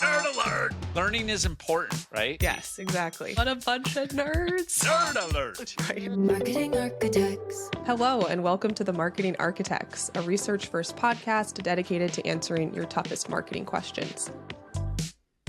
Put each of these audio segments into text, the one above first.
Nerd alert! Learning is important, right? Yes, exactly. What a bunch of nerds. Nerd alert! Right. Marketing Architects. Hello, and welcome to the Marketing Architects, a research-first podcast dedicated to answering your toughest marketing questions.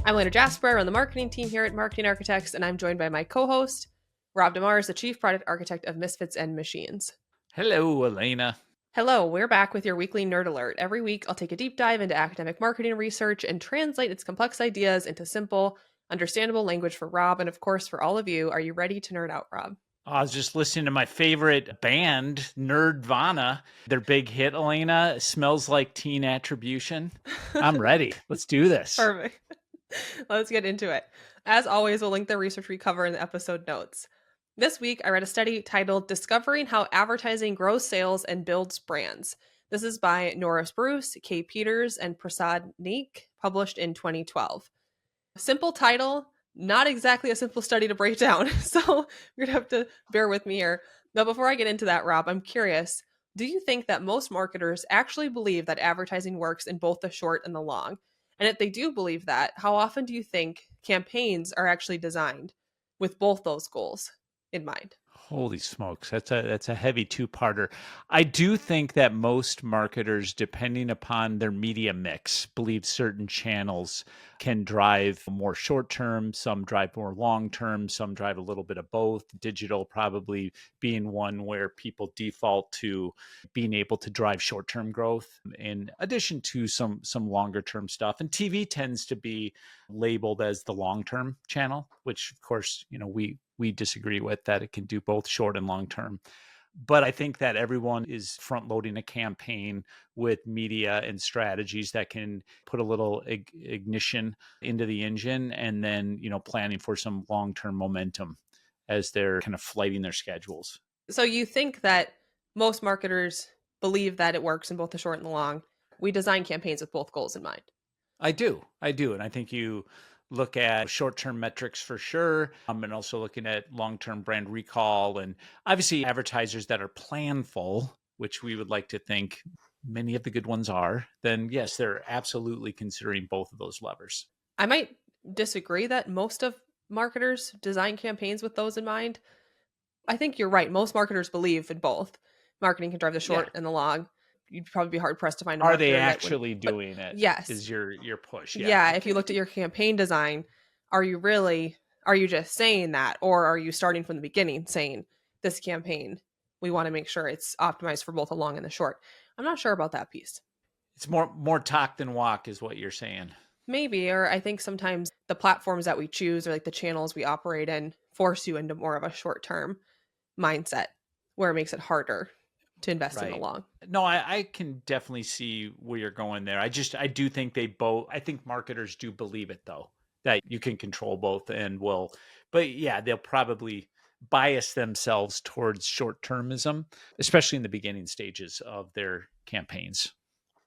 I'm Elena Jasper on the marketing team here at Marketing Architects, and I'm joined by my co-host, Rob DeMars, the Chief Product Architect of Misfits and Machines. Hello, Elena. Hello, we're back with your weekly Nerd Alert. Every week, I'll take a deep dive into academic marketing research and translate its complex ideas into simple, understandable language for Rob, and of course, for all of you. Are you ready to nerd out, Rob? I was just listening to my favorite band, Nerdvana. Their big hit, Elena, Smells Like Teen Attribution. I'm ready. Let's do this. Perfect. Let's get into it. As always, we'll link the research we cover in the episode notes. This week, I read a study titled Discovering How Advertising Grows Sales and Builds Brands. This is by Norris Bruce, Kay Peters, and Prasad Naik, published in 2012. Simple title, not exactly a simple study to break down, so you're going to have to bear with me here. But before I get into that, Rob, I'm curious, do you think that most marketers actually believe that advertising works in both the short and the long? And if they do believe that, how often do you think campaigns are actually designed with both those goals in mind? Holy smokes, that's a heavy two-parter. I do think that most marketers, depending upon their media mix, believe certain channels can drive more short-term, some drive more long-term, some drive a little bit of both. Digital probably being one where people default to being able to drive short-term growth in addition to some longer-term stuff. And TV tends to be labeled as the long-term channel, which of course, we disagree with, that it can do both short and long term. But I think that everyone is front loading a campaign with media and strategies that can put a little ignition into the engine, and then, planning for some long-term momentum as they're kind of flighting their schedules. So you think that most marketers believe that it works in both the short and the long. We design campaigns with both goals in mind. I do. And I think you look at short-term metrics for sure, and also looking at long-term brand recall, and obviously advertisers that are planful, which we would like to think many of the good ones are, then yes, they're absolutely considering both of those levers. I might disagree that most of marketers design campaigns with those in mind. I think you're right. Most marketers believe in both. Marketing can drive the short and the long. You'd probably be hard pressed to find a marketer. Are they actually doing it? Yes. Is your push? Yeah. If you looked at your campaign design, are you just saying that? Or are you starting from the beginning saying this campaign, we want to make sure it's optimized for both the long and the short? I'm not sure about that piece. It's more talk than walk is what you're saying. Maybe, or I think sometimes the platforms that we choose or like the channels we operate in force you into more of a short-term mindset where it makes it harder to invest in the long. No, I can definitely see where you're going there. I do think I think marketers do believe it though, that you can control both but yeah, they'll probably bias themselves towards short-termism, especially in the beginning stages of their campaigns.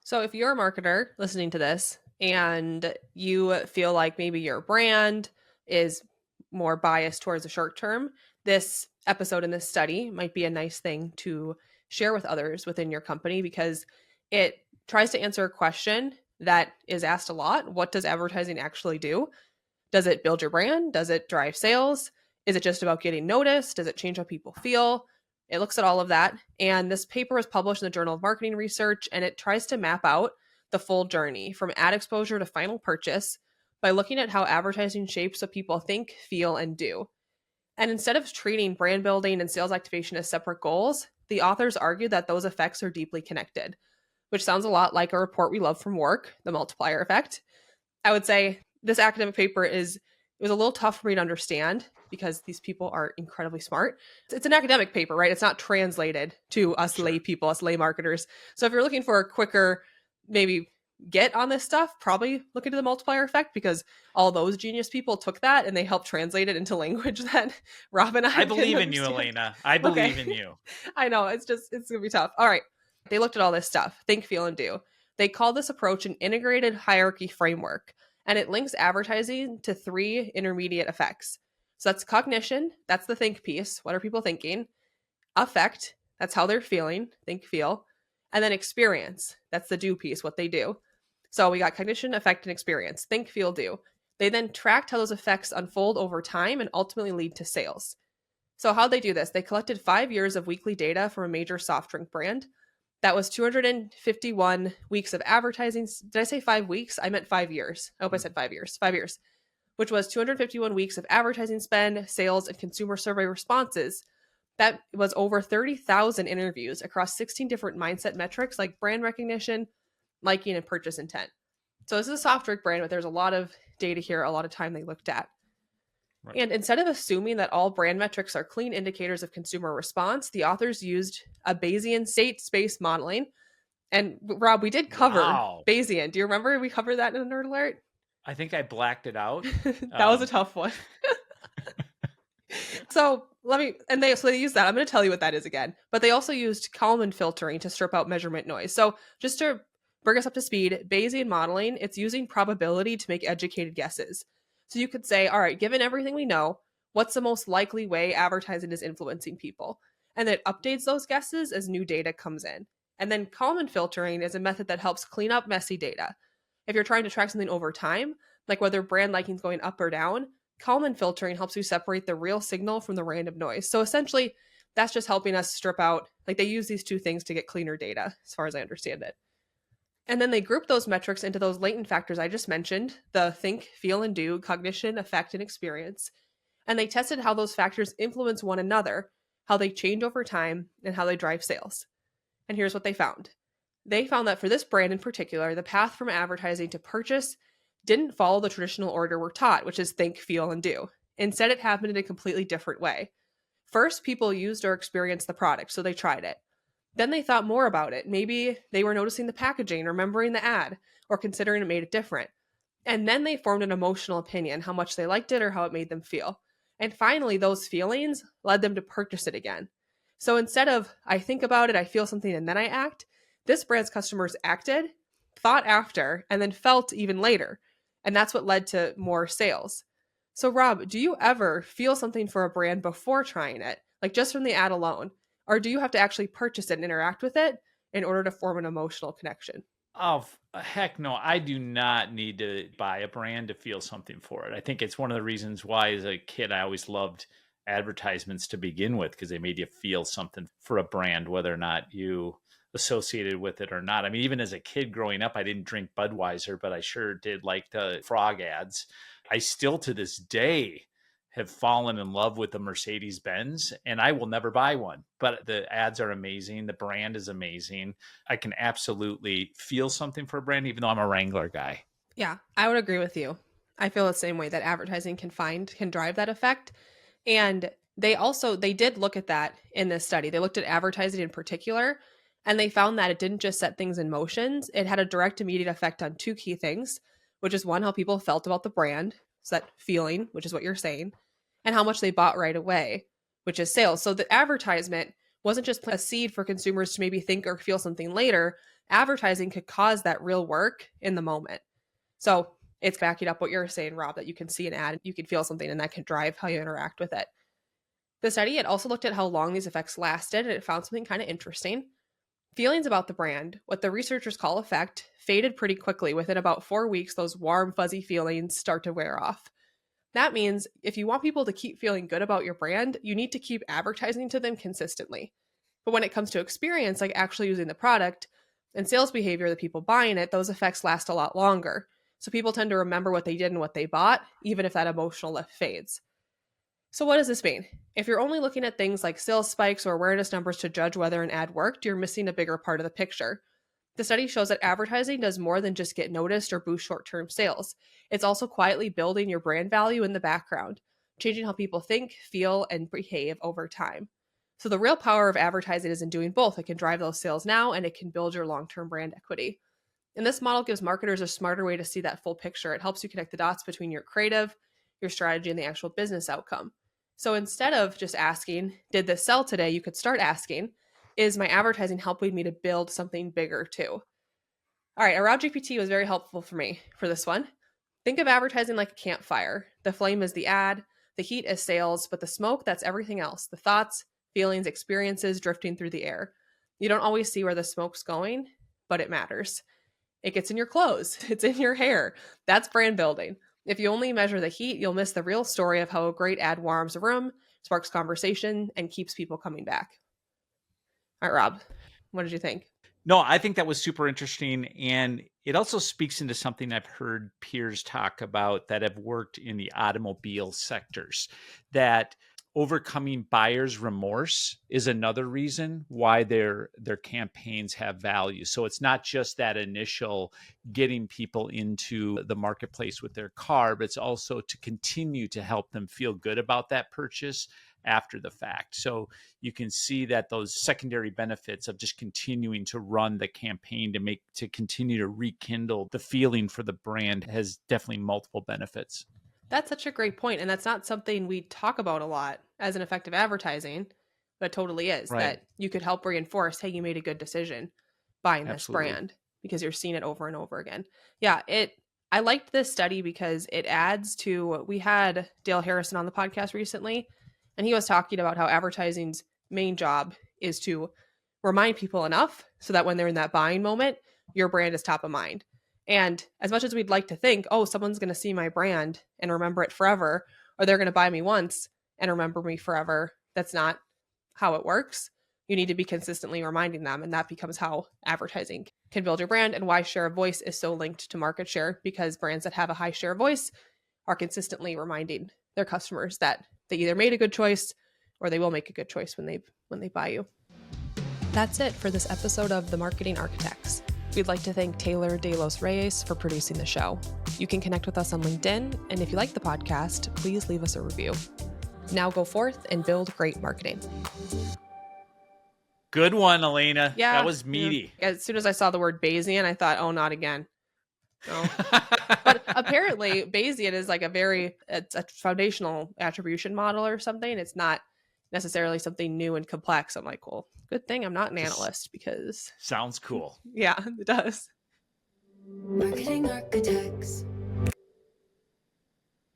So if you're a marketer listening to this and you feel like maybe your brand is more biased towards the short term, this episode in this study might be a nice thing to share with others within your company, because it tries to answer a question that is asked a lot. What does advertising actually do? Does it build your brand? Does it drive sales? Is it just about getting noticed? Does it change how people feel? It looks at all of that. And this paper was published in the Journal of Marketing Research, and it tries to map out the full journey from ad exposure to final purchase by looking at how advertising shapes what people think, feel, and do. And instead of treating brand building and sales activation as separate goals, the authors argue that those effects are deeply connected, which sounds a lot like a report we love from work, the multiplier effect. I would say this academic paper it was a little tough for me to understand because these people are incredibly smart. It's an academic paper, right? It's not translated to us lay people, us lay marketers. So if you're looking for a quicker, maybe get on this stuff, probably look into the multiplier effect, because all those genius people took that and they helped translate it into language that Rob and I believe in you, Elena. I believe in you. I know, it's gonna be tough. All right. They looked at all this stuff, think, feel, and do. They call this approach an integrated hierarchy framework, and it links advertising to 3 intermediate effects. So that's cognition, that's the think piece. What are people thinking? Affect, that's how they're feeling, think, feel. And then experience, that's the do piece, what they do. So we got cognition, affect, and experience. Think, feel, do. They then tracked how those effects unfold over time and ultimately lead to sales. So how'd they do this? They collected 5 years of weekly data from a major soft drink brand. That was 251 weeks of advertising. Did I say 5 weeks? I meant 5 years. I hope I said 5 years. 5 years, which was 251 weeks of advertising spend, sales, and consumer survey responses. That was over 30,000 interviews across 16 different mindset metrics like brand recognition, liking, and purchase intent. So this is a soft drink brand, but there's a lot of data here, a lot of time they looked at. Right. And instead of assuming that all brand metrics are clean indicators of consumer response, the authors used a Bayesian state space modeling. And Rob, we did cover Bayesian. Do you remember we covered that in a Nerd Alert? I think I blacked it out. That was a tough one. So they use that. I'm going to tell you what that is again. But they also used Kalman filtering to strip out measurement noise. So just to bring us up to speed, Bayesian modeling, it's using probability to make educated guesses. So you could say, all right, given everything we know, what's the most likely way advertising is influencing people? And it updates those guesses as new data comes in. And then Kalman filtering is a method that helps clean up messy data. If you're trying to track something over time, like whether brand liking is going up or down, Kalman filtering helps you separate the real signal from the random noise. So essentially, that's just helping us strip out, like they use these two things to get cleaner data, as far as I understand it. And then they group those metrics into those latent factors I just mentioned, the think, feel, and do, cognition, affect, and experience. And they tested how those factors influence one another, how they change over time, and how they drive sales. And here's what they found. They found that for this brand in particular, the path from advertising to purchase didn't follow the traditional order we're taught, which is think, feel, and do. Instead, it happened in a completely different way. First, people used or experienced the product, so they tried it. Then they thought more about it. Maybe they were noticing the packaging, remembering the ad, or considering it made it different. And then they formed an emotional opinion, how much they liked it or how it made them feel. And finally, those feelings led them to purchase it again. So instead of, I think about it, I feel something, and then I act, this brand's customers acted, thought after, and then felt even later. And that's what led to more sales. So Rob, do you ever feel something for a brand before trying it, like just from the ad alone? Or do you have to actually purchase it and interact with it in order to form an emotional connection? Oh, heck no. I do not need to buy a brand to feel something for it. I think it's one of the reasons why, as a kid, I always loved advertisements to begin with, because they made you feel something for a brand, whether or not you associated with it or not. I mean, even as a kid growing up, I didn't drink Budweiser, but I sure did like the frog ads. I still to this day have fallen in love with the Mercedes Benz, and I will never buy one, but the ads are amazing. The brand is amazing. I can absolutely feel something for a brand, even though I'm a Wrangler guy. Yeah, I would agree with you. I feel the same way that advertising can drive that effect. And they did look at that in this study. They looked at advertising in particular, and they found that it didn't just set things in motions. It had a direct immediate effect on two key things, which is one, how people felt about the brand. So that feeling, which is what you're saying, and how much they bought right away, which is sales. So the advertisement wasn't just a seed for consumers to maybe think or feel something later. Advertising could cause that real work in the moment. So it's backing up what you're saying, Rob, that you can see an ad, you can feel something, and that can drive how you interact with it. The study, it also looked at how long these effects lasted, and it found something kind of interesting. Feelings about the brand, what the researchers call affect, faded pretty quickly. Within about 4 weeks, those warm, fuzzy feelings start to wear off. That means if you want people to keep feeling good about your brand, you need to keep advertising to them consistently. But when it comes to experience, like actually using the product and sales behavior, the people buying it, those effects last a lot longer. So people tend to remember what they did and what they bought, even if that emotional lift fades. So what does this mean? If you're only looking at things like sales spikes or awareness numbers to judge whether an ad worked, you're missing a bigger part of the picture. The study shows that advertising does more than just get noticed or boost short-term sales. It's also quietly building your brand value in the background, changing how people think, feel, and behave over time. So the real power of advertising is in doing both. It can drive those sales now, and it can build your long-term brand equity. And this model gives marketers a smarter way to see that full picture. It helps you connect the dots between your creative, your strategy, and the actual business outcome. So instead of just asking, did this sell today? You could start asking, is my advertising helping me to build something bigger too? All right, Around GPT was very helpful for me for this one. Think of advertising like a campfire. The flame is the ad, the heat is sales, but the smoke, that's everything else. The thoughts, feelings, experiences drifting through the air. You don't always see where the smoke's going, but it matters. It gets in your clothes, it's in your hair. That's brand building. If you only measure the heat, you'll miss the real story of how a great ad warms a room, sparks conversation, and keeps people coming back. All right, Rob, what did you think? No, I think that was super interesting. And it also speaks into something I've heard peers talk about that have worked in the automobile sectors, that overcoming buyer's remorse is another reason why their campaigns have value. So it's not just that initial getting people into the marketplace with their car, but it's also to continue to help them feel good about that purchase after the fact. So you can see that those secondary benefits of just continuing to run the campaign to continue to rekindle the feeling for the brand has definitely multiple benefits. That's such a great point, and that's not something we talk about a lot as an effective advertising, but it totally is. Right. That you could help reinforce, hey, you made a good decision buying this Absolutely. brand because you're seeing it over and over again. Yeah, I liked this study because it adds to, we had Dale Harrison on the podcast recently, and he was talking about how advertising's main job is to remind people enough so that when they're in that buying moment, your brand is top of mind. And as much as we'd like to think, oh, someone's going to see my brand and remember it forever, or they're going to buy me once and remember me forever, that's not how it works. You need to be consistently reminding them, and that becomes how advertising can build your brand, and why share of voice is so linked to market share, because brands that have a high share of voice are consistently reminding their customers that they either made a good choice or they will make a good choice when they buy you. That's it for this episode of The Marketing Architects. We'd like to thank Taylor De Los Reyes for producing the show. You can connect with us on LinkedIn, and if you like the podcast, please leave us a review. Now go forth and build great marketing. Good one, Elena. Yeah. That was meaty. Yeah. As soon as I saw the word Bayesian, I thought, oh, not again. Oh. But apparently Bayesian is like it's a foundational attribution model or something. It's not necessarily something new and complex. I'm like, well, good thing I'm not an analyst, because Sounds cool. yeah, it does. Marketing architects.